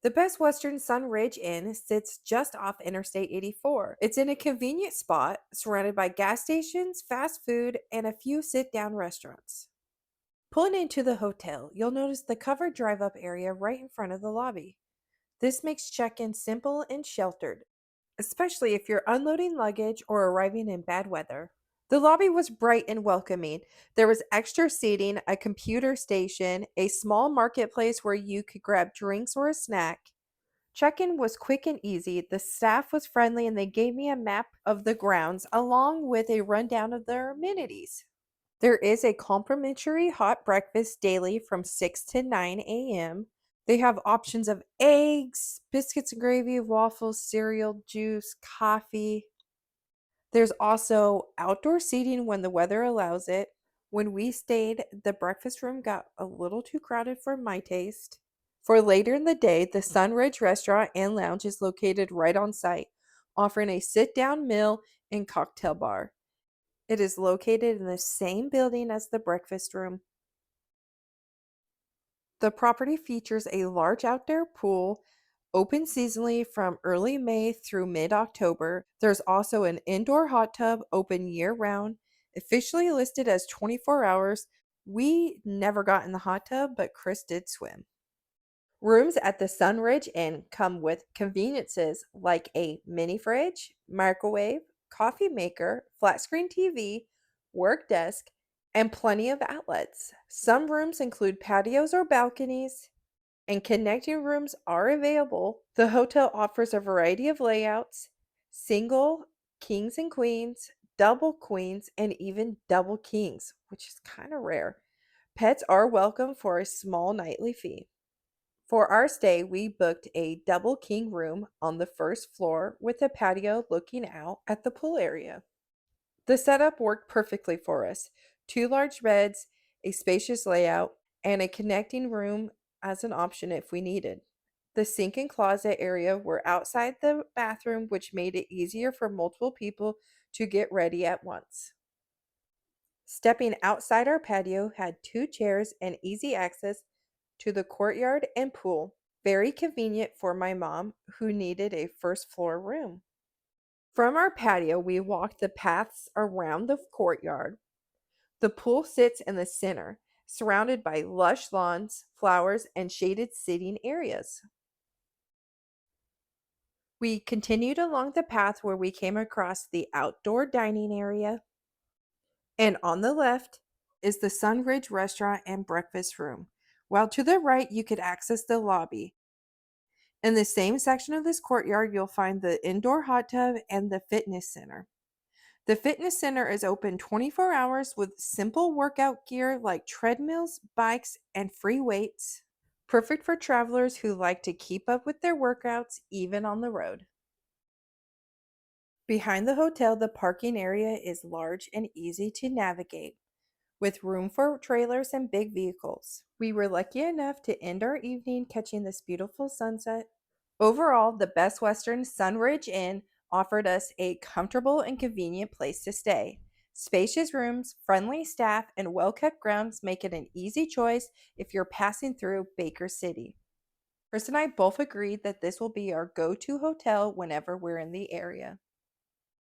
The Best Western Sunridge Inn sits just off Interstate 84. It's in a convenient spot surrounded by gas stations, fast food, and a few sit down restaurants. Pulling into the hotel, you'll notice the covered drive up area right in front of the lobby. This makes check in simple and sheltered, especially if you're unloading luggage or arriving in bad weather. The lobby was bright and welcoming. There was extra seating, a computer station, a small marketplace where you could grab drinks or a snack. Check in was quick and easy. The staff was friendly and they gave me a map of the grounds along with a rundown of their amenities. There is a complimentary hot breakfast daily from 6 to 9 a.m. They have options of eggs, biscuits and gravy, waffles, cereal, juice, coffee. There's also outdoor seating when the weather allows it. When we stayed, the breakfast room got a little too crowded for my taste. For later in the day, the Sunridge Restaurant and Lounge is located right on site, offering a sit down meal and cocktail bar. It is located in the same building as the breakfast room. The property features a large outdoor pool, open seasonally from early May through mid October. There's also an indoor hot tub open year round, officially listed as 24 hours. We never got in the hot tub, but Chris did swim. Rooms at the Sunridge Inn come with conveniences like a mini fridge, microwave, coffee maker, flat screen TV, work desk, and plenty of outlets. Some rooms include patios or balconies, and connecting rooms are available. The hotel offers a variety of layouts: single, kings and queens, double queens, and even double kings, which is kind of rare. Pets are welcome for a small nightly fee. For our stay, we booked a double king room on the first floor with a patio looking out at the pool area. The setup worked perfectly for us: two large beds, a spacious layout, and a connecting room as an option if we needed. The sink and closet area were outside the bathroom, which made it easier for multiple people to get ready at once. Stepping outside our patio had two chairs and easy access to the courtyard and pool, very convenient for my mom who needed a first floor room. From our patio, we walked the paths around the courtyard. The pool sits in the center, surrounded by lush lawns, flowers, and shaded sitting areas. We continued along the path where we came across the outdoor dining area, and on the left is the Sunridge Restaurant and Breakfast Room, while to the right you could access the lobby. In the same section of this courtyard, you'll find the indoor hot tub and the fitness center. The fitness center is open 24 hours with simple workout gear like treadmills, bikes, and free weights. Perfect for travelers who like to keep up with their workouts even on the road. Behind the hotel, the parking area is large and easy to navigate, with room for trailers and big vehicles. We were lucky enough to end our evening catching this beautiful sunset. Overall, the Best Western Sunridge Inn offered us a comfortable and convenient place to stay. Spacious rooms, friendly staff, and well kept grounds make it an easy choice if you're passing through Baker City. Chris and I both agreed that this will be our go to hotel whenever we're in the area.